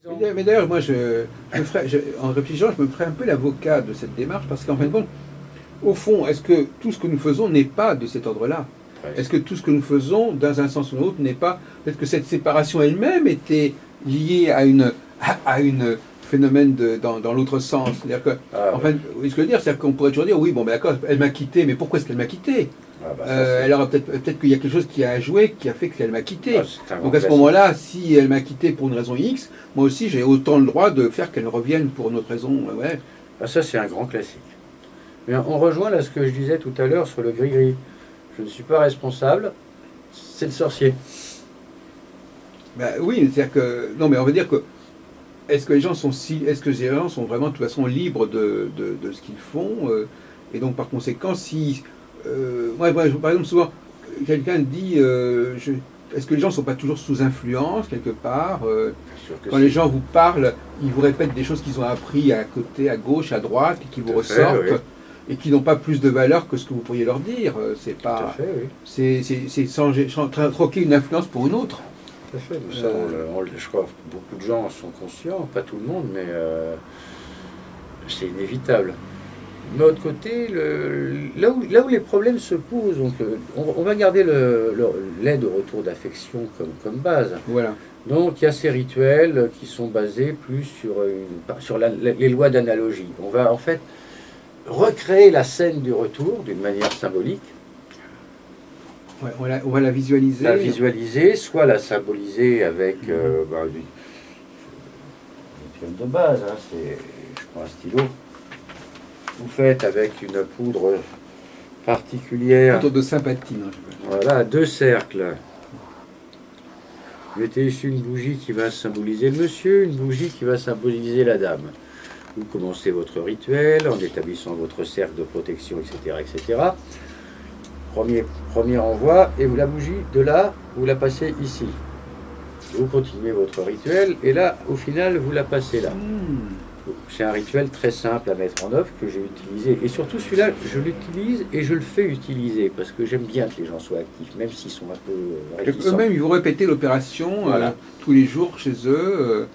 Mais d'ailleurs, moi, en réfléchissant, je me ferais un peu l'avocat de cette démarche, parce qu'en fin de compte, au fond, est-ce que tout ce que nous faisons n'est pas de cet ordre-là? Est-ce que tout ce que nous faisons, dans un sens ou l'autre, n'est pas... Peut-être que cette séparation elle-même était liée à une phénomène dans l'autre sens. C'est-à-dire que, enfin, ce que je veux dire, c'est qu'on pourrait toujours dire, oui, bon, ben d'accord, elle m'a quitté, mais pourquoi est-ce qu'elle m'a quitté? Alors peut-être qu'il y a quelque chose qui a joué, qui a fait qu'elle m'a quitté. Donc à ce moment-là, si elle m'a quitté pour une raison X, moi aussi j'ai autant le droit de faire qu'elle revienne pour une autre raison. Ouais. Ça c'est un grand classique. Mais on rejoint là ce que je disais tout à l'heure sur le gris-gris. Je ne suis pas responsable, c'est le sorcier. Ben, oui, c'est-à-dire que... Non, mais on veut dire que... Est-ce que les gens sont vraiment de toute façon libres de ce qu'ils font et donc par conséquent, si... moi, par exemple, souvent, quelqu'un dit... est-ce que les gens ne sont pas toujours sous influence, quelque part quand les gens vous parlent, ils vous répètent des choses qu'ils ont appris à côté, à gauche, à droite, et qui vous ressortent, et qui n'ont pas plus de valeur que ce que vous pourriez leur dire. C'est pas... C'est troquer une influence pour une autre. Tout à fait. Ça, je crois que beaucoup de gens sont conscients, pas tout le monde, mais c'est inévitable. De l'autre côté, là où les problèmes se posent, donc, on va garder l'aide au retour d'affection comme base. Voilà. Donc il y a ces rituels qui sont basés plus sur les lois d'analogie. On va en fait recréer la scène du retour d'une manière symbolique. Ouais, on va la visualiser. La visualiser, soit la symboliser avec une pièce de base, hein, je prends un stylo. Vous faites avec une poudre particulière. Poudre de sympathie. Non, voilà, 2 cercles. Vous mettez ici une bougie qui va symboliser le monsieur, une bougie qui va symboliser la dame. Vous commencez votre rituel en établissant votre cercle de protection, etc. etc. Premier envoi, et vous la bougie, de là, vous la passez ici. Vous continuez votre rituel, et là, au final, vous la passez là. C'est un rituel très simple à mettre en œuvre que j'ai utilisé. Et surtout celui-là, je l'utilise et je le fais utiliser parce que j'aime bien que les gens soient actifs, même s'ils sont un peu réticents. Eux-mêmes, ils vont répéter l'opération tous les jours chez eux,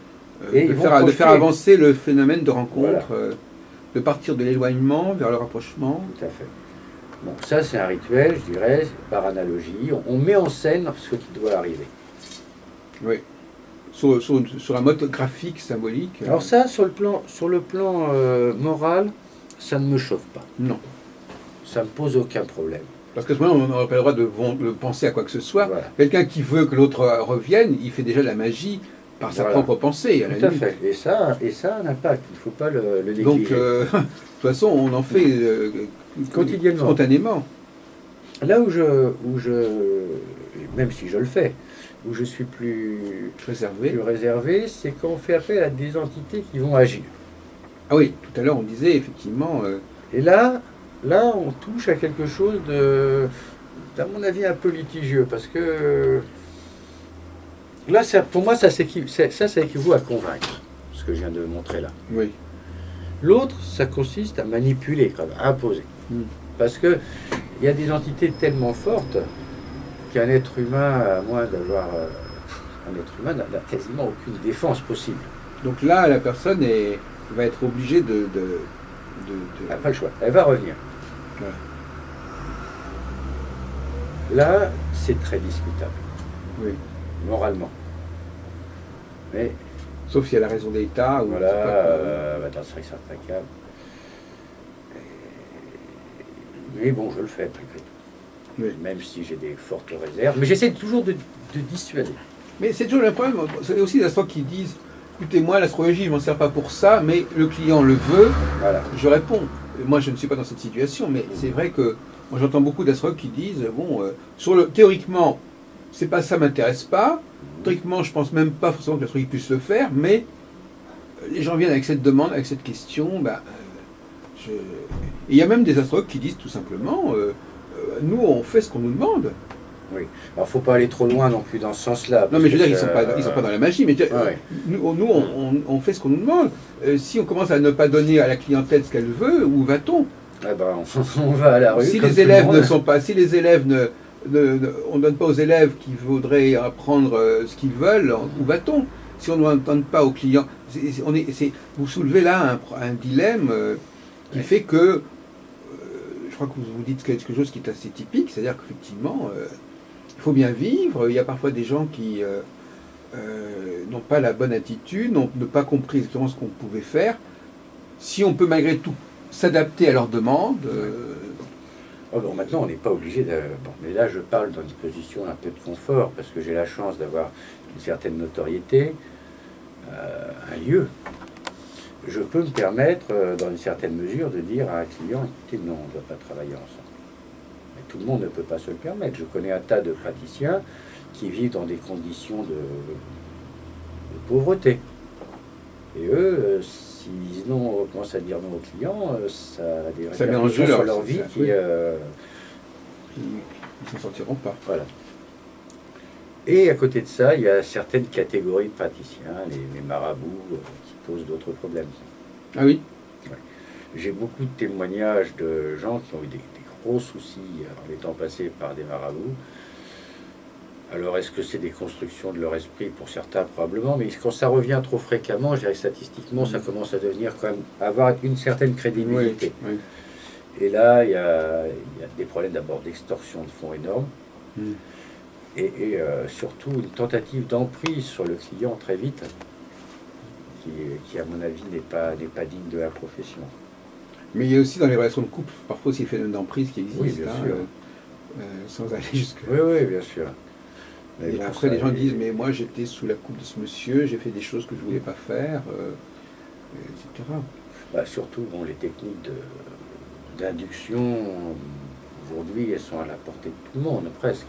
de faire avancer le phénomène de rencontre, de partir de l'éloignement vers le rapprochement. Tout à fait. Bon, ça c'est un rituel, je dirais, par analogie. On met en scène ce qui doit arriver. Oui. Sur un mode graphique, symbolique. Alors ça, sur le plan moral, ça ne me chauffe pas. Non. Ça ne me pose aucun problème. Parce qu'à ce moment-là, on n'aurait pas le droit de penser à quoi que ce soit. Voilà. Quelqu'un qui veut que l'autre revienne, il fait déjà de la magie par sa propre pensée. Tout à fait. Et ça a un impact. Il ne faut pas le négliger. Donc, de toute façon, on en fait quotidiennement, spontanément. Là où même si je le fais, où je suis plus réservé, c'est quand on fait appel à des entités qui vont agir. Ah oui, tout à l'heure on disait effectivement... Et là, on touche à quelque chose à mon avis, un peu litigieux, parce que là, pour moi, ça équivaut à convaincre, ce que je viens de montrer là. Oui. L'autre, ça consiste à manipuler, à imposer. Parce qu'il y a des entités tellement fortes qu'un être humain, à moins d'avoir... un être humain n'a quasiment aucune défense possible. Donc là, la personne va être obligée de... Elle n'a pas le choix, elle va revenir. Ouais. Là, c'est très discutable. Oui. Moralement. Mais... Sauf s'il y a la raison d'État ou... Voilà, dans certains cas. Mais bon, je le fais malgré tout. Oui. Même si j'ai des fortes réserves. Mais j'essaie toujours de dissuader. Mais c'est toujours le problème. C'est aussi les astrologues qui disent, écoutez, moi, l'astrologie, je ne m'en sers pas pour ça, mais le client le veut, je réponds. Moi, je ne suis pas dans cette situation, mais c'est vrai que moi, j'entends beaucoup d'astrologues qui disent, bon, théoriquement, c'est pas ça m'intéresse pas. Théoriquement, je pense même pas forcément que l'astrologie puisse le faire, mais les gens viennent avec cette demande, avec cette question. Il y a même des astrologues qui disent tout simplement, nous, on fait ce qu'on nous demande. Oui. Alors, il ne faut pas aller trop loin non plus dans ce sens-là. Non, mais je veux dire, ils sont pas dans la magie. Mais nous, on fait ce qu'on nous demande. Si on commence à ne pas donner à la clientèle ce qu'elle veut, où va-t-on? Eh ben, on va à la rue. Si les élèves ne sont pas, si les élèves on ne donne pas aux élèves qui voudraient apprendre ce qu'ils veulent, où va-t-on? si on ne donne pas au client, vous soulevez là un dilemme qui fait que, je crois que vous dites quelque chose qui est assez typique, c'est-à-dire qu'effectivement, il faut bien vivre. Il y a parfois des gens qui n'ont pas la bonne attitude, n'ont pas compris exactement ce qu'on pouvait faire. Si on peut malgré tout s'adapter à leurs demandes. Oh bon, maintenant, on n'est pas obligé de... Bon, mais là, je parle dans une position un peu de confort, parce que j'ai la chance d'avoir une certaine notoriété, un lieu. Je peux me permettre, dans une certaine mesure, de dire à un client, écoutez, non, on ne doit pas travailler ensemble. Mais tout le monde ne peut pas se le permettre. Je connais un tas de praticiens qui vivent dans des conditions de pauvreté. Et eux, s'ils disent non, commencent à dire non aux clients, ça a des répercussions sur leur vie qui ils s'en sortiront pas. Voilà. Et à côté de ça, il y a certaines catégories de praticiens, les marabouts, qui posent d'autres problèmes. Ah oui. Ouais. J'ai beaucoup de témoignages de gens qui ont eu des gros soucis en étant passés par des marabouts. Alors, est-ce que c'est des constructions de leur esprit? Pour certains, probablement, mais quand ça revient trop fréquemment, je dirais que statistiquement, ça commence à devenir quand même, avoir une certaine crédibilité. Oui, oui. Et là, il y a des problèmes d'abord d'extorsion de fonds énormes, et surtout une tentative d'emprise sur le client très vite, qui à mon avis, n'est pas digne de la profession. Mais il y a aussi dans les relations de couple, parfois aussi, les phénomènes d'emprise qui existent, oui, bien sûr. sans aller jusque... Oui, oui, bien sûr. Mais bon, après, les gens disent, mais moi j'étais sous la coupe de ce monsieur, j'ai fait des choses que je ne voulais pas faire, etc. Bah, surtout, bon, les techniques d'induction, aujourd'hui, elles sont à la portée de tout le monde, presque.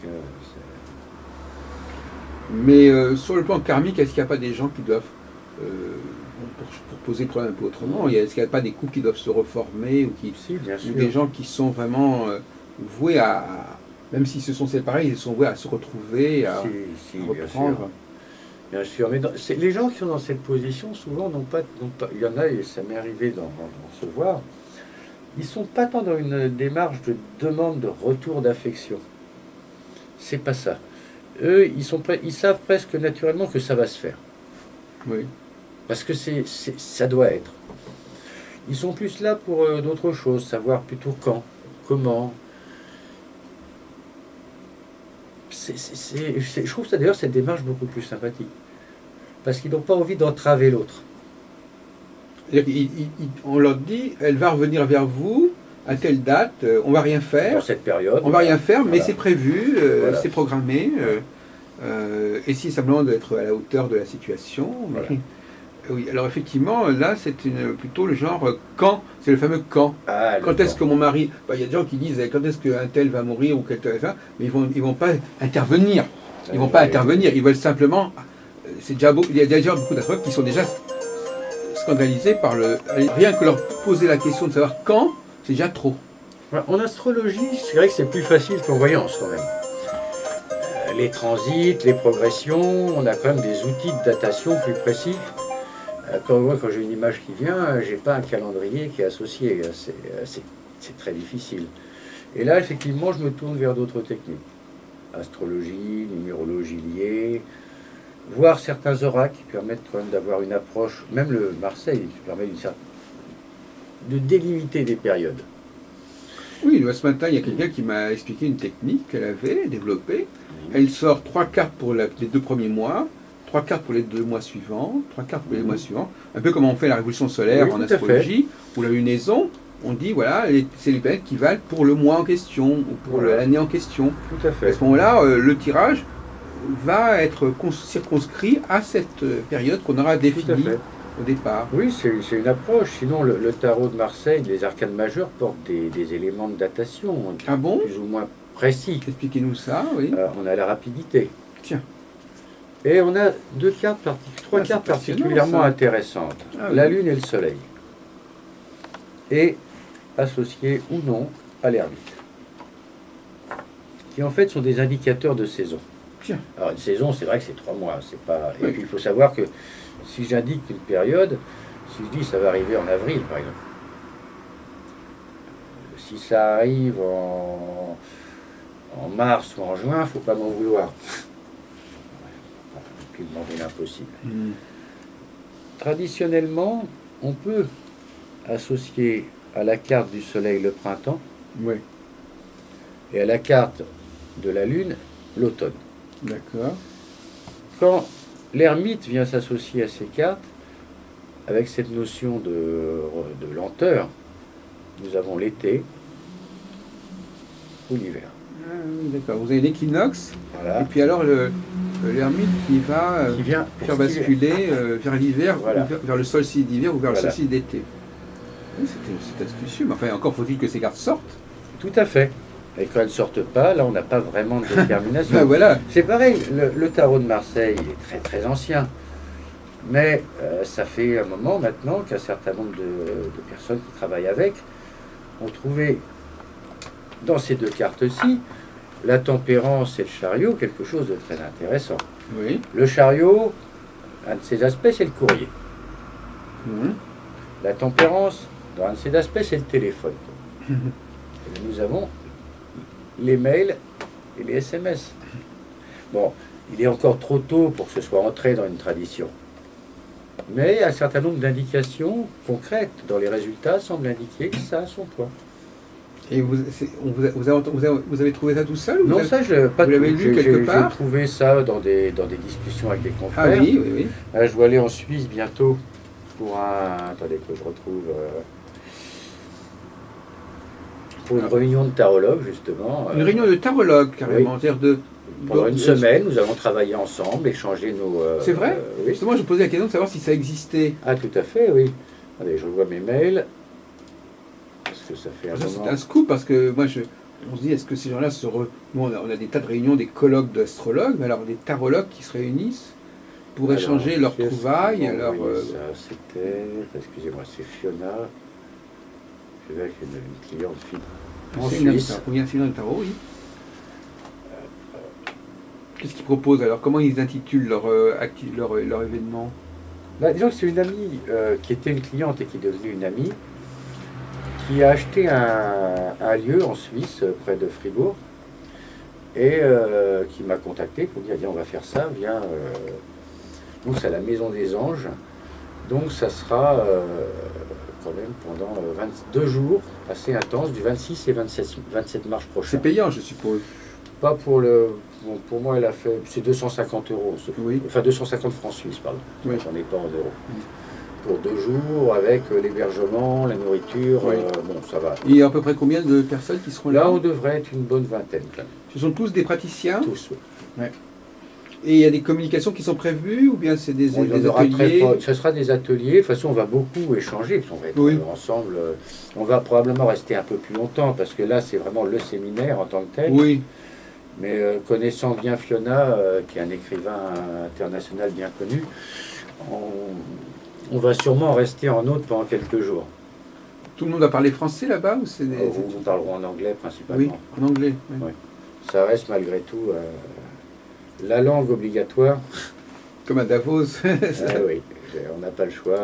Mais sur le plan karmique, est-ce qu'il n'y a pas des gens qui doivent, pour poser le problème un peu autrement, est-ce qu'il n'y a pas des couples qui doivent se reformer, ou des gens qui sont vraiment voués à... Même s'ils se sont séparés, ils sont voués à se retrouver, à reprendre. Bien sûr, mais les gens qui sont dans cette position, souvent, n'ont pas, il y en a, et ça m'est arrivé d'en recevoir, ils ne sont pas tant dans une démarche de demande de retour d'affection. C'est pas ça. Eux, ils savent presque naturellement que ça va se faire. Oui. Parce que ça doit être. Ils sont plus là pour d'autres choses, savoir plutôt quand, comment. Je trouve ça d'ailleurs cette démarche beaucoup plus sympathique. Parce qu'ils n'ont pas envie d'entraver l'autre. On leur dit, elle va revenir vers vous à telle date, on va rien faire. Dans cette période. On va rien faire, mais voilà. c'est prévu, Voilà. c'est programmé. Essayez simplement d'être à la hauteur de la situation. Voilà. Oui, alors effectivement, là, c'est plutôt le genre quand, c'est le fameux quand. Ah, quand est-ce que mon mari... Il y a des gens qui disent quand est-ce qu'un tel va mourir ou quelqu'un va, mais ils vont pas intervenir. Ils vont pas intervenir, ils veulent simplement... Il y a déjà beaucoup d'astrologues qui sont déjà scandalisés par le... Rien que leur poser la question de savoir quand, c'est déjà trop. En astrologie, c'est vrai que c'est plus facile qu'en voyance quand même. Les transits, les progressions, on a quand même des outils de datation plus précis. Quand j'ai une image qui vient, j'ai pas un calendrier qui est associé. C'est très difficile. Et là, effectivement, je me tourne vers d'autres techniques. Astrologie, numérologie liée, voire certains oracles qui permettent quand même d'avoir une approche, même le Marseille, qui permet de délimiter des périodes. Oui, ce matin, il y a quelqu'un qui m'a expliqué une technique qu'elle avait développée. Elle sort 3 cartes pour les 2 premiers mois, 3 cartes pour les 2 mois suivants, 3 cartes pour les mois suivants. Un peu comme on fait la révolution solaire en astrologie, ou la lunaison. On dit, voilà, c'est les planètes qui valent pour le mois en question, ou pour l'année en question. Tout à fait. À ce moment-là, le tirage va être circonscrit à cette période qu'on aura définie au départ. Oui, c'est une approche. Sinon, le tarot de Marseille, les arcanes majeures, portent des éléments de datation plus ou moins précis. Expliquez-nous ça, oui. On a la rapidité. Tiens. Et on a 3 cartes particulièrement intéressantes. La Lune et le Soleil. Et associées ou non à l'ermite. Qui en fait sont des indicateurs de saison. Tiens. Alors une saison, c'est vrai que c'est 3 mois. Et puis il faut savoir que si j'indique une période, si je dis ça va arriver en avril par exemple, si ça arrive en mars ou en juin, il ne faut pas m'en vouloir. lui demander l'impossible. Mhm. Traditionnellement, on peut associer à la carte du soleil le printemps Oui, et à la carte de la lune l'automne. d'accord. Quand l'ermite vient s'associer à ces cartes, avec cette notion de lenteur, nous avons l'été ou l'hiver. Ah oui, d'accord. Vous avez l'équinoxe, Voilà. et puis alors l'ermite qui va Qui vient faire basculer vers l'hiver, Voilà. ou vers le solstice d'hiver ou vers Voilà. le solstice d'été. Oui, c'est astucieux, mais enfin, encore faut-il que ces cartes sortent. Tout à fait. Et quand elles ne sortent pas, là, on n'a pas vraiment de détermination. Ben voilà. C'est pareil, le tarot de Marseille est très très ancien. Mais ça fait un moment maintenant qu'un certain nombre de personnes qui travaillent avec ont trouvé dans ces deux cartes-ci la tempérance et le chariot quelque chose de très intéressant. Oui. Le chariot, un de ses aspects, c'est le courrier. Mhm. La tempérance, dans un de ses aspects, c'est le téléphone. Et nous avons les mails et les SMS. Bon, il est encore trop tôt pour que ce soit entré dans une tradition. Mais un certain nombre d'indications concrètes dans les résultats semblent indiquer que ça a son poids. Et vous avez trouvé ça tout seul ou Non, vous avez- ça, pas vous l'avez tout. lu quelque part J'ai trouvé ça dans des discussions avec des Ah confrères. oui, oui, oui. Là, je dois aller en Suisse bientôt pour attendez que je retrouve... pour une réunion de tarologues, justement. Une réunion de tarologues, carrément. C'est-à-dire Pendant une semaine, nous avons travaillé ensemble, échangé nos... C'est vrai oui. Justement, je posais la question de savoir si ça existait. Ah, tout à fait, oui. Allez, je revois mes mails. Parce que ça fait un Ça, c'est moment... un scoop parce que moi, on se dit, est-ce que ces gens-là Nous, on a des tas de réunions, des colloques d'astrologues, mais alors des tarologues qui se réunissent pour Alors, échanger leurs qu'est-ce trouvailles. qu'ils m'ont Alors, envoyé ça, c'était... Excusez-moi, c'est Fiona. Je vais avec une cliente fille en c'est une Suisse. il y a un film de tarot, oui. Qu'est-ce qu'ils proposent alors? Comment ils intitulent leur événement? Bah, disons que c'est une amie qui était une cliente et qui est devenue une amie, qui a acheté un lieu en Suisse, près de Fribourg, et qui m'a contacté pour dire, viens, on va faire ça, viens. Donc c'est à la Maison des Anges, donc ça sera quand même pendant 22 jours, assez intense, du 26 et 27 mars prochain. C'est payant, je suppose. Pas pour le... Bon, pour moi, elle a fait... C'est 250 euros. Oui. Enfin, 250 francs suisses, pardon. Oui. On n'est pas en euros. Pour 2 jours, avec l'hébergement, la nourriture, Oui. bon, ça va. Il y a à peu près combien de personnes qui seront là? Là, on devrait être une bonne vingtaine, quand même. Ce sont tous des praticiens? Tous, oui. Et il y a des communications qui sont prévues ou bien c'est des, Bon, il y en des aura ateliers? ce sera des ateliers. De toute façon, on va beaucoup échanger, parce qu'on va être Oui. ensemble. On va probablement rester un peu plus longtemps, parce que là, c'est vraiment le séminaire en tant que tel. Oui. Mais connaissant bien Fiona, qui est un écrivain international bien connu, on va sûrement rester en hôte pendant quelques jours. Tout le monde va parler français là-bas ou c'est Nous parlerons en anglais principalement. Oui, en anglais. Oui. Oui. Ça reste malgré tout la langue obligatoire. Comme à Davos. Oui, on n'a pas le choix.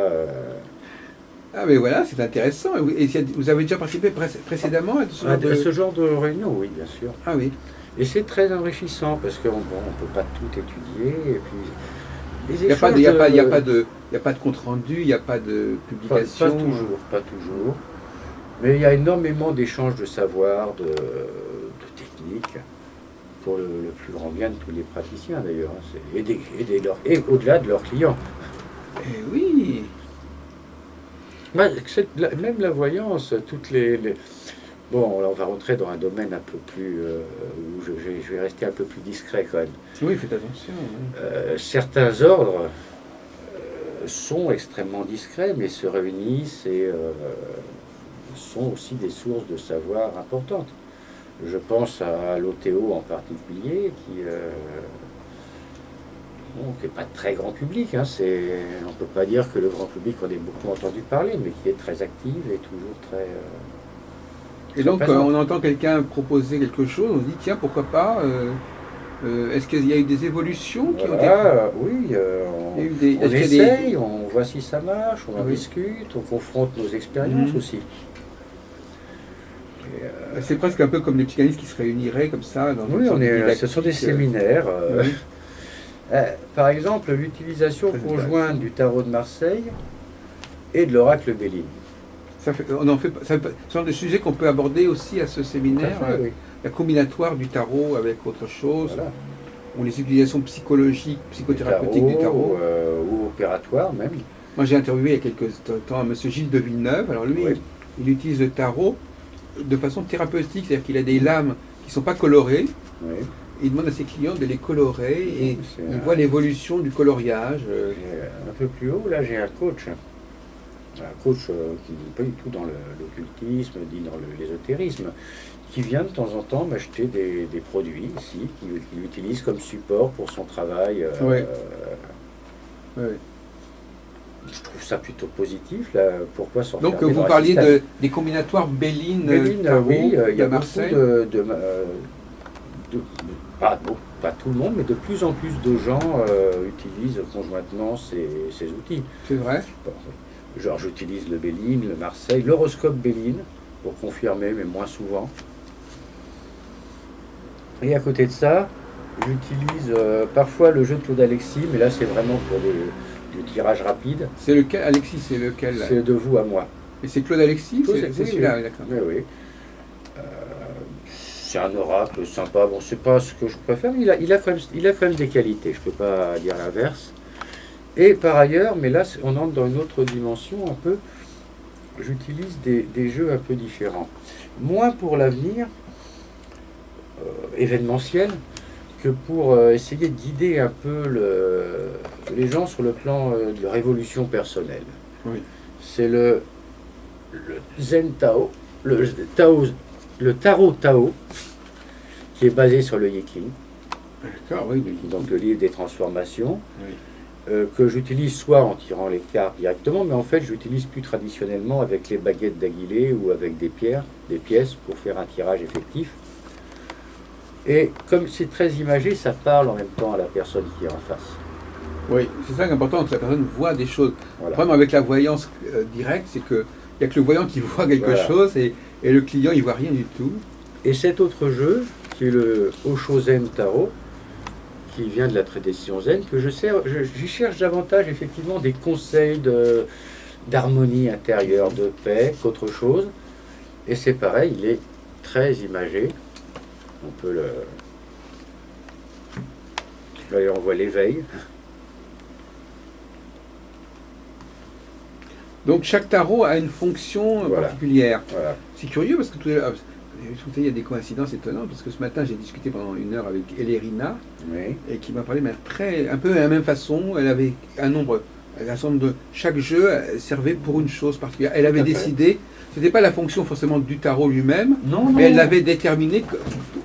Ah mais voilà, c'est intéressant. Et vous avez déjà participé précédemment à ce genre de... ce genre de réunion, oui, bien sûr. Ah oui. Et c'est très enrichissant parce qu'on ne peut pas tout étudier. Et puis, les Il n'y a, échanges pas de compte rendu, il n'y a pas de pas publication. toujours, pas toujours. Mais il y a énormément d'échanges de savoir, de techniques, pour le plus grand bien de tous les praticiens d'ailleurs. Et au-delà de leurs clients. Eh oui. Bah, même la voyance, toutes les... Bon, là, on va rentrer dans un domaine un peu plus... où je vais rester un peu plus discret quand même. Oui, faites attention. Oui. Certains ordres sont extrêmement discrets, mais se réunissent et sont aussi des sources de savoir importantes. Je pense à l'OTO en particulier, qui n'est pas très grand public. Hein, on ne peut pas dire que le grand public en ait beaucoup entendu parler, mais qui est très active et toujours très... Et donc, on entend quelqu'un proposer quelque chose, on se dit, tiens, pourquoi pas est-ce qu'il y a eu des évolutions qui ont été... Oui, on essaye, on voit si ça marche, on en discute, on confronte nos expériences aussi. C'est presque un peu comme les psychanalystes qui se réuniraient comme ça. Dans oui, ce sont des séminaires. Par exemple, l'utilisation conjointe du tarot de Marseille et de l'oracle Béline. Ce sont des sujets qu'on peut aborder aussi à ce séminaire. Oui. La combinatoire du tarot avec autre chose, Voilà. ou les utilisations psychologiques, psychothérapeutiques du tarot. Ou opératoires même. Moi j'ai interviewé il y a quelques temps M. Gilles de Villeneuve. Alors lui, Oui. il utilise le tarot de façon thérapeutique, c'est-à-dire qu'il a des lames qui ne sont pas colorées. Oui. Il demande à ses clients de les colorer et on voit l'évolution du coloriage. Un peu plus haut, là, j'ai un coach. Un coach qui n'est pas du tout dans l'occultisme, ni dans l'ésotérisme, qui vient de temps en temps m'acheter des produits ici, qu'il utilise comme support pour son travail. Oui. Je trouve ça plutôt positif. Là. Pourquoi s'en Donc faire vous parliez des combinatoires Béline, oui, il y a Marseille. Pas tout le monde, mais de plus en plus de gens utilisent conjointement ces outils. C'est vrai. Genre j'utilise le Béline, le Marseille, l'horoscope Béline, pour confirmer, mais moins souvent. Et à côté de ça, j'utilise parfois le jeu de Claude Alexis, mais là c'est vraiment pour du tirage rapide. C'est lequel, Alexis, c'est lequel? C'est de vous à moi. Et c'est Claude Alexis? C'est oui, celui-là, oui. D'accord. Oui, oui. C'est un oracle sympa. Bon, c'est pas ce que je préfère, mais il a quand même des qualités. Je peux pas dire l'inverse. Et par ailleurs, mais là, on entre dans une autre dimension un peu. J'utilise des jeux un peu différents. Moins pour l'avenir événementiel que pour essayer de guider un peu les gens sur le plan de leur évolution personnelle. Oui. C'est le Zen Tao, le Tarot Tao, qui est basé sur le Yiking. D'accord, oui. Donc le livre des transformations. Oui. Que j'utilise soit en tirant les cartes directement, mais en fait j'utilise plus traditionnellement avec les baguettes d'Aguilé ou avec des pièces pour faire un tirage effectif. Et comme c'est très imagé, ça parle en même temps à la personne qui est en face. Oui, c'est ça qui est important, que la personne voit des choses. Voilà. Le problème avec la voyance directe, c'est qu'il n'y a que le voyant qui voit quelque chose et le client il voit rien du tout. Et cet autre jeu, qui est le Osho Zen Tarot, qui vient de la tradition zen, que j'y cherche davantage effectivement des conseils d'harmonie intérieure, de paix, qu'autre chose. Et c'est pareil, il est très imagé. On peut là, on voit l'éveil. Donc chaque tarot a une fonction particulière. Voilà. C'est curieux parce que il y a des coïncidences étonnantes parce que ce matin j'ai discuté pendant 1 heure avec Elérina et qui m'a parlé un peu de la même façon. Elle avait un nombre de chaque jeu servait pour une chose particulière. Elle avait décidé, c'était pas la fonction forcément du tarot lui-même, mais elle l'avait déterminé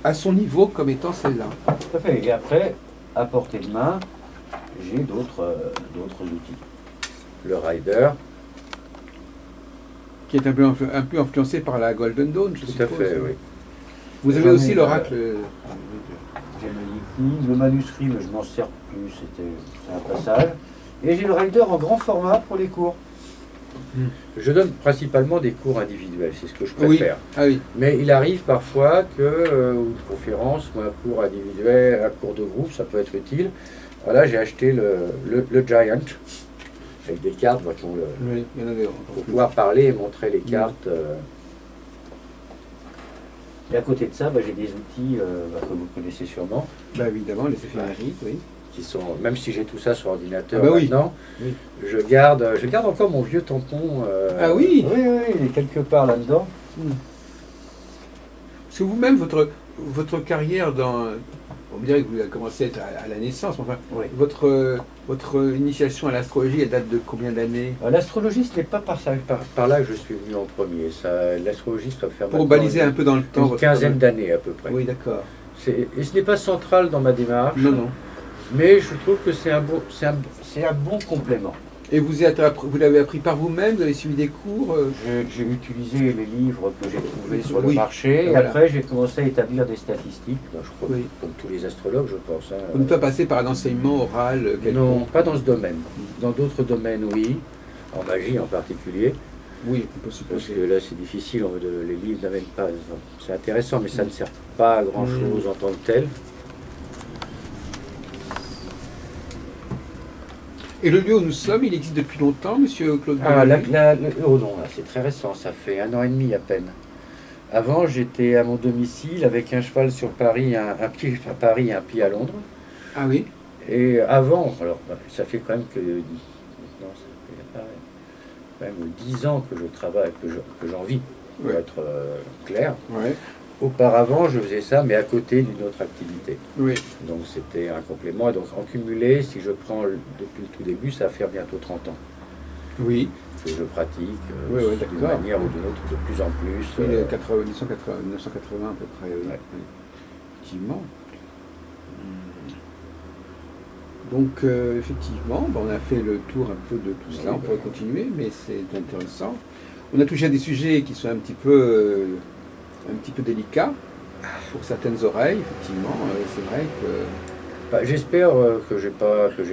à son niveau comme étant celle-là. Tout à fait. Et après, à portée de main, j'ai d'autres outils. Le Rider. Qui est un peu influencé par la Golden Dawn, je suppose. Tout à fait, oui. Vous avez aussi l'oracle. J'ai le manuscrit, mais je m'en sers plus, c'est un passage. Et j'ai le Rider en grand format pour les cours. Je donne principalement des cours individuels, c'est ce que je préfère. Oui. Ah oui. Mais il arrive parfois que, ou une conférence, ou un cours individuel, un cours de groupe, ça peut être utile. Voilà, j'ai acheté le Giant. Avec des cartes, pour pouvoir parler et montrer les cartes. Et à côté de ça, j'ai des outils que vous connaissez sûrement. Évidemment, les éphémérides, oui. Qui sont, même si j'ai tout ça sur ordinateur maintenant, je garde encore mon vieux tampon. Ah oui. Oui, il est quelque part là-dedans. Parce que vous-même, votre carrière on dirait que vous avez commencé à la naissance, enfin, votre initiation à l'astrologie, elle date de combien d'années? L'astrologie, ce n'est pas par là que je suis venu en premier. L'astrologie, ça va faire pour baliser un peu dans le temps. Une quinzaine d'années à peu près. Oui, d'accord. Et ce n'est pas central dans ma démarche. Non. Mais je trouve que c'est un bon complément. Et vous l'avez appris par vous-même? Vous avez suivi des cours? J'ai utilisé les livres que j'ai trouvés sur le marché. Et après, j'ai commencé à établir des statistiques. Je crois, comme tous les astrologues, je pense. Vous n'êtes pas passé par un enseignement oral? Non, pas dans ce domaine. Dans d'autres domaines, oui. En magie en particulier. Oui, on peut supposer. Parce que là, c'est difficile. Les livres n'amènent pas. C'est intéressant, mais ça ne sert pas à grand-chose en tant que tel. Et le lieu où nous sommes, il existe depuis longtemps, monsieur Claude Ah, Bellamy? oh non, là, c'est très récent, ça fait 1 an et demi à peine. Avant, j'étais à mon domicile avec un cheval sur Paris, un pied à Paris et un pied à Londres. Ah oui? Et avant, alors ça fait quand même que maintenant, ça fait quand même 10 ans que je travaille, que j'en vis, pour Ouais. être clair. Ouais. Auparavant, je faisais ça, mais à côté d'une autre activité. Oui. Donc c'était un complément. Et donc en cumulé, si je prends depuis le tout début, ça va faire bientôt 30 ans Oui. que je pratique Oui, oui, d'une d'accord. manière ou d'une autre, de plus en plus. Oui, 1980 à peu près, oui. Ouais. Oui. Effectivement. Donc, effectivement, on a fait le tour un peu de tout cela. Oui, On pourrait continuer, mais c'est intéressant. On a touché à des sujets qui sont un petit peu délicats pour certaines oreilles, effectivement. C'est vrai que... Bah, j'espère que j'ai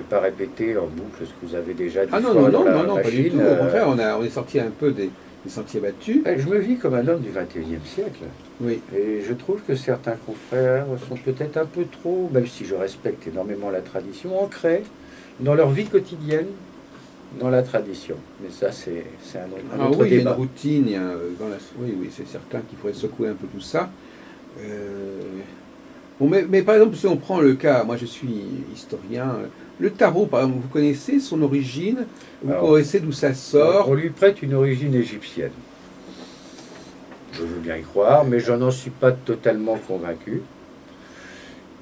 pas répété en boucle ce que vous avez déjà dit Ah non, fois non, dans non, la non, non, pas du machine. tout. Au contraire, on est sorti un peu des sentiers battus. Je me vis comme un homme du 21e siècle. Oui. Et je trouve que certains confrères sont peut-être un peu trop, même si je respecte énormément la tradition, ancrés dans leur vie quotidienne, dans la tradition. Mais ça, c'est un Ah autre oui, il y a une débat. routine, oui, oui, c'est certain qu'il faudrait secouer un peu tout ça. Bon, mais par exemple, si on prend le cas, moi je suis historien, le tarot, par exemple, vous connaissez son origine, vous Alors, connaissez d'où ça sort. on lui prête une origine égyptienne. Je veux bien y croire, mais je n'en suis pas totalement convaincu.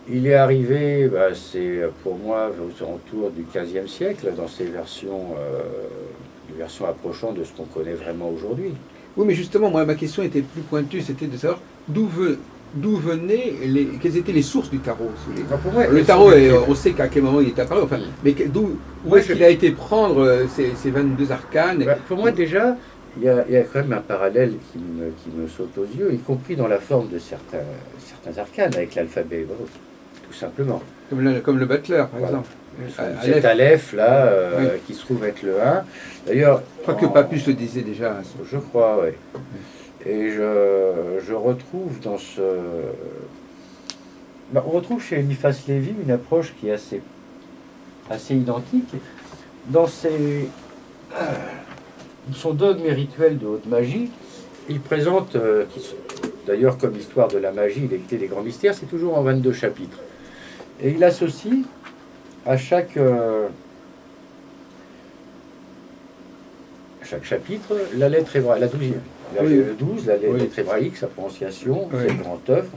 Il est arrivé, c'est pour moi aux alentours du XVe siècle, dans ses versions, des versions approchant de ce qu'on connaît vraiment aujourd'hui. Oui, mais justement, moi, ma question était plus pointue, c'était de savoir d'où venaient quelles étaient les sources du tarot, si vous voulez. Alors, pour moi, Le elles tarot, sont multiples. on sait qu'à quel moment il est apparu, enfin, mais où Moi, est-ce qu'il a été prendre ces 22 arcanes? Pour moi, déjà, il y a quand même un parallèle qui me saute aux yeux, y compris dans la forme de certains arcanes avec l'alphabet hébreu, tout simplement. Comme le Butler, par Voilà. exemple. Cet aleph là, qui se trouve être le 1. D'ailleurs, Je crois que Papus le disait déjà. je crois, oui. Et je retrouve dans ce... on retrouve chez Eliphas Lévy une approche qui est assez identique. Dans son dogme et rituel de haute magie, il présente, d'ailleurs comme l'histoire de la magie, les clés des grands mystères, c'est toujours en 22 chapitres. Et il associe à chaque chapitre la lettre hébraïque, la 12e. Là, Oui. j'ai le 12, la lettre Oui. hébraïque, sa prononciation, Oui. ses grandes œuvres.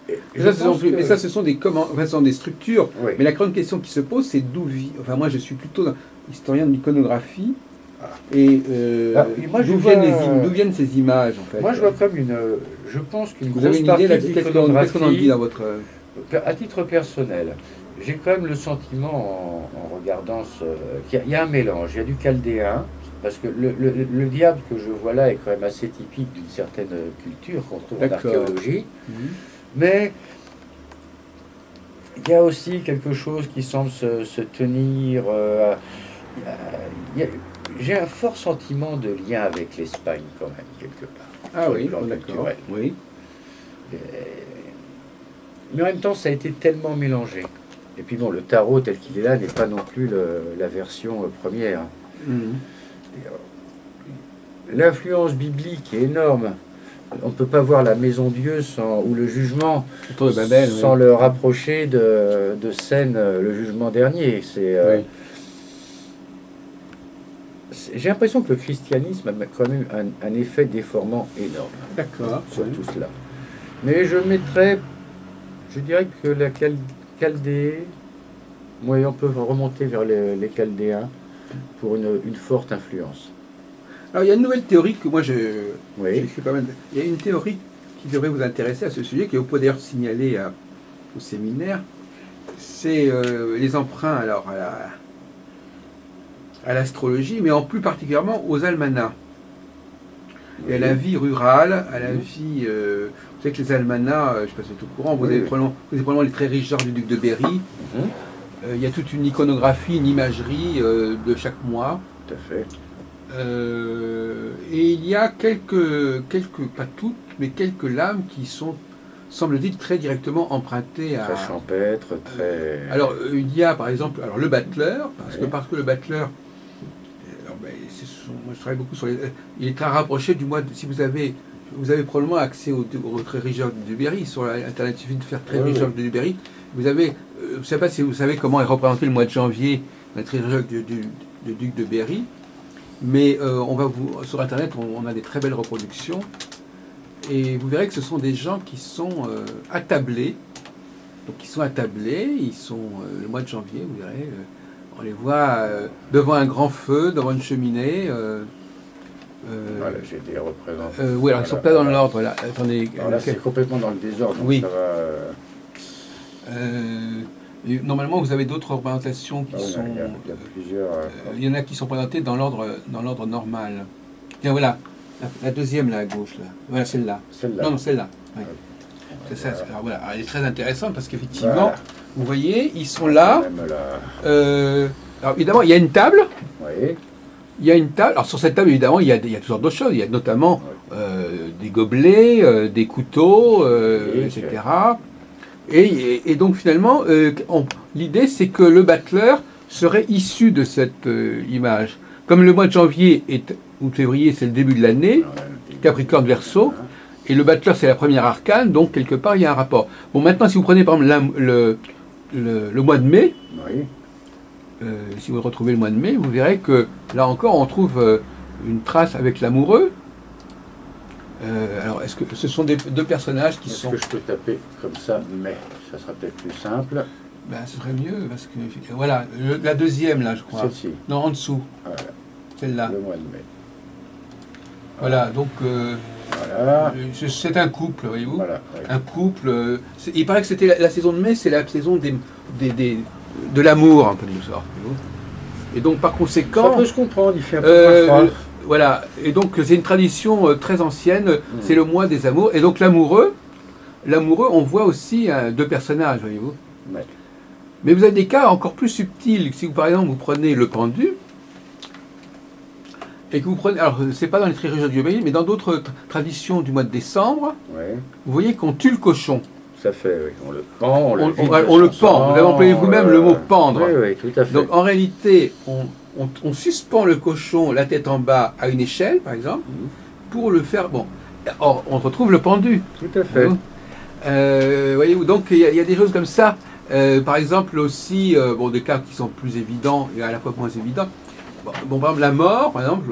Et je Ça, pense que- mais ça, ce sont ce sont des structures. Oui. Mais la grande question qui se pose, c'est d'où vit. Enfin, moi, je suis plutôt historien de l'iconographie. Et moi, je d'où vois- d'où viennent ces images, en fait? Moi, je vois comme je pense qu'une Vous grosse avez une partie idée de là, qu'est-ce qu'on en dit l'iconographie, dans votre. à titre personnel, j'ai quand même le sentiment, en regardant qu'il y a un mélange. Il y a du chaldéen, parce que le diable que je vois là est quand même assez typique d'une certaine culture qu'on trouve en D'accord. archéologie. Mais il y a aussi quelque chose qui semble se tenir. J'ai un fort sentiment de lien avec l'Espagne, quand même, quelque part. Ah sur le oui, plan d'accord. culturel. Oui. Mais en même temps, ça a été tellement mélangé. Et puis bon, le tarot tel qu'il est là n'est pas non plus la version première. Mhm. L'influence biblique est énorme. On ne peut pas voir la maison Dieu ou le jugement Autour de Babel, sans oui. le rapprocher de scène, le jugement dernier. Oui. J'ai l'impression que le christianisme a quand même un effet déformant énorme D'accord. sur oui. tout cela. Mais je dirais que la Chaldée, on peut remonter vers les Chaldéens pour une forte influence. Alors, il y a une nouvelle théorie que moi, j'ai Oui. écrit pas mal. Il y a une théorie qui devrait vous intéresser à ce sujet, que vous pouvez d'ailleurs signaler au séminaire. C'est les emprunts alors à l'astrologie, mais en plus particulièrement aux almanachs. Et à la vie rurale, à la vie... vous savez que les almanachs, je ne sais pas si vous êtes au courant, vous Oui, avez oui. probablement les très riches genres du duc de Berry. Mhm. Il y a toute une iconographie, une imagerie de chaque mois. Tout à fait. Et il y a quelques, pas toutes, mais quelques lames qui sont semble-t-il, très directement emprunté à... Très champêtre, très... Alors, il y a, par exemple, alors, le battleur, parce que le battleur, moi je travaille beaucoup sur les... Il est très rapproché du mois de... Si vous avez probablement accès au Tréri Georges de Duberry, sur Internet, il suffit de faire Tréri Georges de Duberry. Vous avez, je ne sais pas si vous savez comment est représenté le mois de janvier dans le Tréri Georges du duc de Berry, mais sur Internet, on a des très belles reproductions, et vous verrez que ce sont des gens qui sont attablés. Donc ils sont attablés, le mois de janvier, vous verrez, on les voit devant un grand feu, devant une cheminée. Voilà, j'ai des représentants. Oui, alors voilà, ils sont pas dans l'ordre, là. Attendez. Alors là, c'est complètement dans le désordre, donc oui. ça va... Normalement, vous avez d'autres représentations qui sont... Il y a plusieurs... il y en a qui sont présentées dans l'ordre normal. Tiens, voilà, la deuxième, là, à gauche, là. Voilà, celle-là. Celle-là. Non, celle-là. Oui. C'est ça. Alors, voilà. Alors, elle est très intéressante parce qu'effectivement, vous voyez, ils sont là. Alors, évidemment, il y a une table. Oui. Il y a une table. Alors, sur cette table, évidemment, il y a toutes sortes d'autres choses. Il y a notamment des gobelets, des couteaux, etc. Et donc, finalement, l'idée, c'est que le battleur serait issu de cette image. Comme le mois de janvier ou de février, c'est le début de l'année, Capricorne, Verseau, et le battleur, c'est la première arcane, donc quelque part, il y a un rapport. Bon, maintenant, si vous prenez par exemple le mois de mai, si vous retrouvez le mois de mai, vous verrez que là encore, on trouve une trace avec l'amoureux. Alors, est-ce que ce sont deux personnages qui sont... Est-ce que je peux taper comme ça, mais ça sera peut-être plus simple. Ben, ce serait mieux, parce que... Voilà, la deuxième, là, je crois. Celle-ci. Non, en dessous. Voilà. Celle-là. Le mois de mai. Voilà, donc... voilà. C'est un couple, voyez-vous. Voilà, oui. Un couple... il paraît que c'était la saison de mai, c'est la saison de l'amour, un peu de sorte. Et donc, par conséquent... Ça peut se comprendre, il fait un peu moins froid. Voilà, et donc c'est une tradition très ancienne, c'est le mois des amours. Et donc l'amoureux, on voit aussi deux personnages, voyez-vous. Ouais. Mais vous avez des cas encore plus subtils. Si vous, par exemple, vous prenez le pendu, et que vous prenez, alors c'est pas dans les Tréri Georges de Duberry, mais dans d'autres traditions du mois de décembre, vous voyez qu'on tue le cochon. Ça fait, oui. On le pend, on le pend. Vous avez employé vous-même le mot pendre. Oui, oui, tout à fait. Donc en réalité, on suspend le cochon, la tête en bas, à une échelle, par exemple, pour le faire... Bon, or, on retrouve le pendu. Tout à fait. Voyez-vous, donc il y a des choses comme ça. Par exemple aussi, des cas qui sont plus évidents et à la fois moins évidents. Bon, par exemple, la mort, par exemple,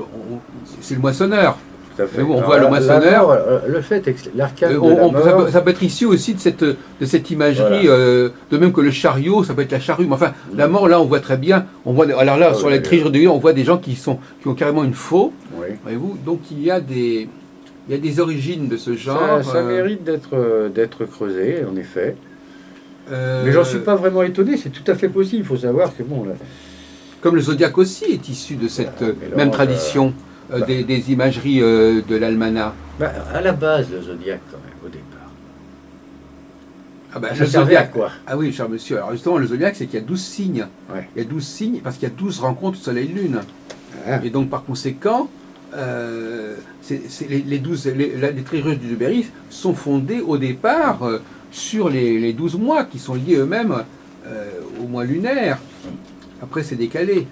c'est le moissonneur. Tout à fait. On voit le moissonneur. Le fait, l'arcane de la mort... ça peut être issu aussi de cette imagerie, de même que le chariot, ça peut être la charrue. Mais enfin, la mort, là, on voit très bien. On voit, alors là, sur les Tréri Georges de Duberry, on voit des gens qui ont carrément une faux. Oui. Voyez-vous, donc il y a des origines de ce genre. Ça mérite d'être creusé, en effet. Mais j'en suis pas vraiment étonné, c'est tout à fait possible. Il faut savoir que bon... Là... Comme le zodiaque aussi est issu de cette même tradition. Des imageries de l'almanach. À la base, le zodiaque, quand même, au départ. Ah ben, le zodiaque, quoi. Ah oui, cher monsieur. Alors justement, le zodiaque, c'est qu'il y a 12 signes. Ouais. Il y a 12 signes, parce qu'il y a 12 rencontres Soleil-Lune. Ah. Et donc, par conséquent, les Tréri Georges de Duberry sont fondés au départ sur les 12 mois, qui sont liés eux-mêmes au mois lunaire. Après, c'est décalé.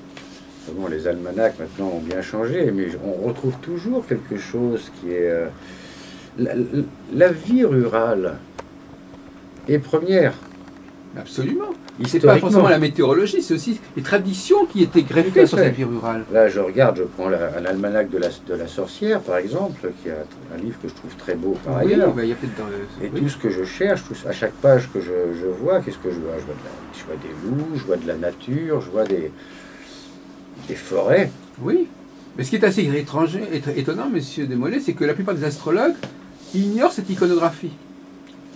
Bon, les almanachs maintenant ont bien changé, mais on retrouve toujours quelque chose qui est... la vie rurale est première. Absolument. C'est pas forcément la météorologie, c'est aussi les traditions qui étaient greffées sur cette vie rurale. Là, je prends un almanach de la sorcière, par exemple, qui est un livre que je trouve très beau par ailleurs. Il y a peut-être tout ce que je cherche, à chaque page que je vois, qu'est-ce que je vois? Je vois des loups, je vois de la nature, je vois des forêts. Oui. Mais ce qui est assez étonnant, monsieur Desmollets, c'est que la plupart des astrologues ignorent cette iconographie.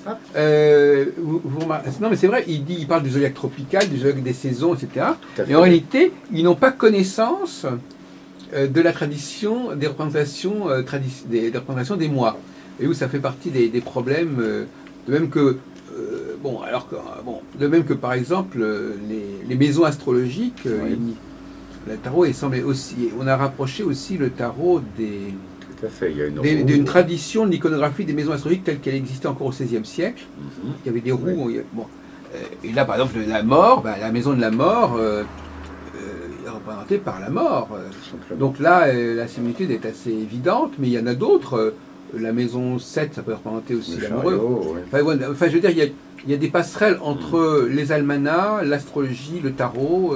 Ah. Non, mais c'est vrai, ils parlent du zodiaque tropical, du zodiaque des saisons, etc. Et en réalité, ils n'ont pas connaissance de la tradition des représentations, des mois. Et où ça fait partie des problèmes, de même que par exemple, les maisons astrologiques, le tarot semblait aussi. On a rapproché aussi le tarot Tout à fait, il y a une d'une tradition de l'iconographie des maisons astrologiques telle qu'elle existait encore au XVIe siècle. Il y avait des roues. Bon. Et là, par exemple, la mort, la maison de la mort est représentée par la mort. Donc là, la similitude est assez évidente, mais il y en a d'autres. La maison 7, ça peut représenter aussi l'amoureux. Enfin, je veux dire, il y a des passerelles entre les almanachs, l'astrologie, le tarot.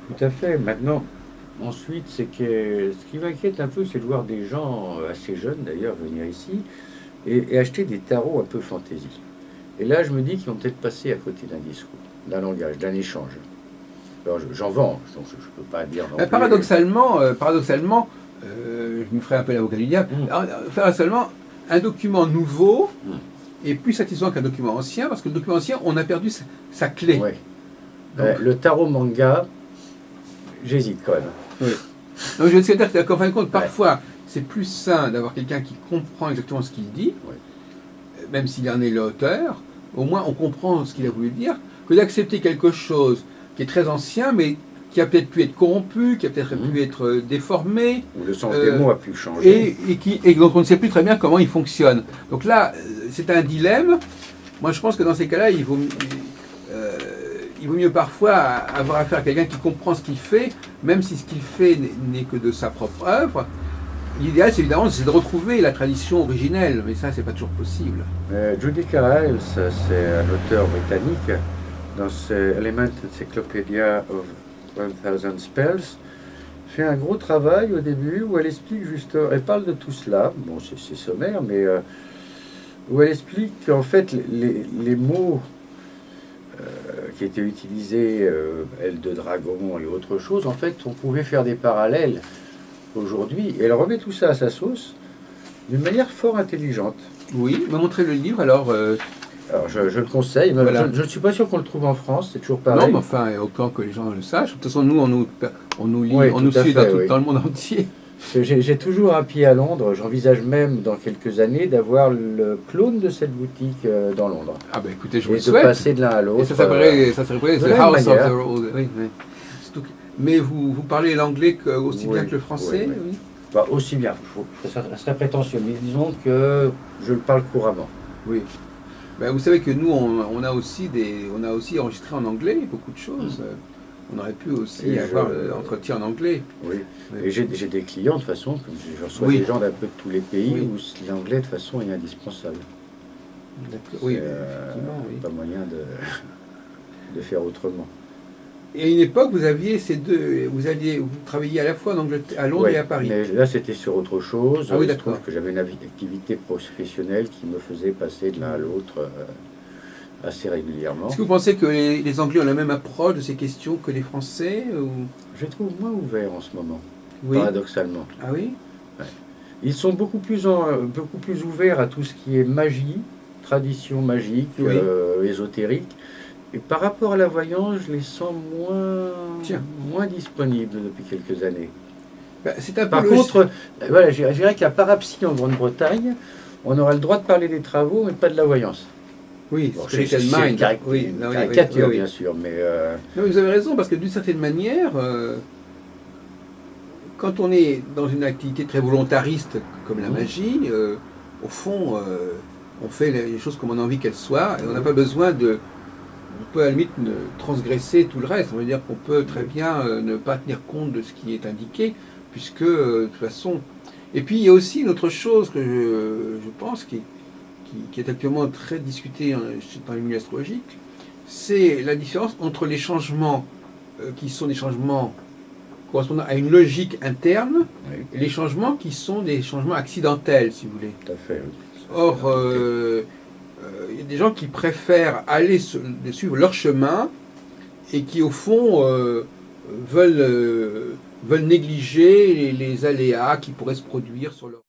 Tout à fait. Maintenant, ensuite, c'est que ce qui m'inquiète un peu, c'est de voir des gens assez jeunes d'ailleurs venir ici et acheter des tarots un peu fantaisie. Et là, je me dis qu'ils vont peut-être passer à côté d'un discours, d'un langage, d'un échange. Alors, j'en vends, donc je ne peux pas dire non plus. Paradoxalement, je me ferai un peu l'avocat du diable, paradoxalement, un document nouveau est plus satisfaisant qu'un document ancien, parce que le document ancien, on a perdu sa clé. Ouais. Donc, le tarot manga, j'hésite quand même. Oui. Donc, je veux dire qu'en fin de compte, parfois, c'est plus sain d'avoir quelqu'un qui comprend exactement ce qu'il dit, même s'il en est l'auteur. Au moins, on comprend ce qu'il a voulu dire, que d'accepter quelque chose qui est très ancien, mais qui a peut-être pu être corrompu, qui a peut-être pu être déformé. Ou le sens des mots a pu changer. Et donc, on ne sait plus très bien comment il fonctionne. Donc là, c'est un dilemme. Moi, je pense que dans ces cas-là, il vaut mieux parfois avoir affaire à quelqu'un qui comprend ce qu'il fait, même si ce qu'il fait n'est que de sa propre œuvre. L'idéal, c'est évidemment de retrouver la tradition originelle, mais ça, c'est pas toujours possible. Judy Carlisle, c'est un auteur britannique, dans ce Element Encyclopedia of 1000 Spells, fait un gros travail au début où elle explique juste, elle parle de tout cela, bon c'est sommaire, mais où elle explique qu'en fait les mots qui étaient utilisés, aile de dragon et autre chose, en fait on pouvait faire des parallèles aujourd'hui, et elle remet tout ça à sa sauce d'une manière fort intelligente. Oui, m'a montré le livre alors. Alors je le conseille, mais voilà. Je ne suis pas sûr qu'on le trouve en France, c'est toujours pareil. Non, mais enfin, autant que les gens le sachent. De toute façon, nous, on nous lit, on nous suit dans le monde entier. J'ai toujours un pied à Londres, j'envisage même dans quelques années d'avoir le clone de cette boutique dans Londres. Ah ben écoutez, je vous le souhaite. Et de passer de l'un à l'autre. Ça s'appellerait The House of the Old. Oui. Mais vous parlez l'anglais aussi bien que le français, oui. Bah, aussi bien, ça serait prétentieux, mais disons que je le parle couramment. Oui. Ben, vous savez que nous, on a aussi enregistré en anglais beaucoup de choses. On aurait pu aussi avoir l'entretien en anglais. Oui. Et j'ai des clients de façon, je reçois des gens d'un peu de tous les pays où l'anglais de façon est indispensable. Oui, pas moyen de faire autrement. Et à une époque, vous aviez ces deux, vous travailliez à la fois à Londres et à Paris. Mais là, c'était sur autre chose. Ah oui, je trouve que j'avais une activité professionnelle qui me faisait passer de l'un à l'autre assez régulièrement. Est-ce que vous pensez que les Anglais ont la même approche de ces questions que les Français Je les trouve moins ouverts en ce moment, paradoxalement. Ah oui. Ils sont beaucoup plus ouverts à tout ce qui est magie, tradition magique, ésotérique. Et par rapport à la voyance, je les sens moins disponibles depuis quelques années. C'est un peu par contre, voilà, je dirais qu'à Parapsy en Grande-Bretagne, on aura le droit de parler des travaux, mais pas de la voyance. Oui, bon, c'est une caricature, bien sûr, mais... Non, vous avez raison, parce que d'une certaine manière, quand on est dans une activité très volontariste comme la magie, au fond, on fait les choses comme on a envie qu'elles soient, et on n'a pas besoin on peut à la limite transgresser tout le reste. On veut dire qu'on peut très bien ne pas tenir compte de ce qui est indiqué, puisque de toute façon... Et puis il y a aussi une autre chose que je pense qui est actuellement très discutée dans les milieux astrologiques, c'est la différence entre les changements qui sont des changements correspondant à une logique interne et les changements qui sont des changements accidentels, si vous voulez. Tout à fait, oui. Or, il y a des gens qui préfèrent suivre leur chemin et qui, au fond, veulent négliger les aléas qui pourraient se produire sur leur...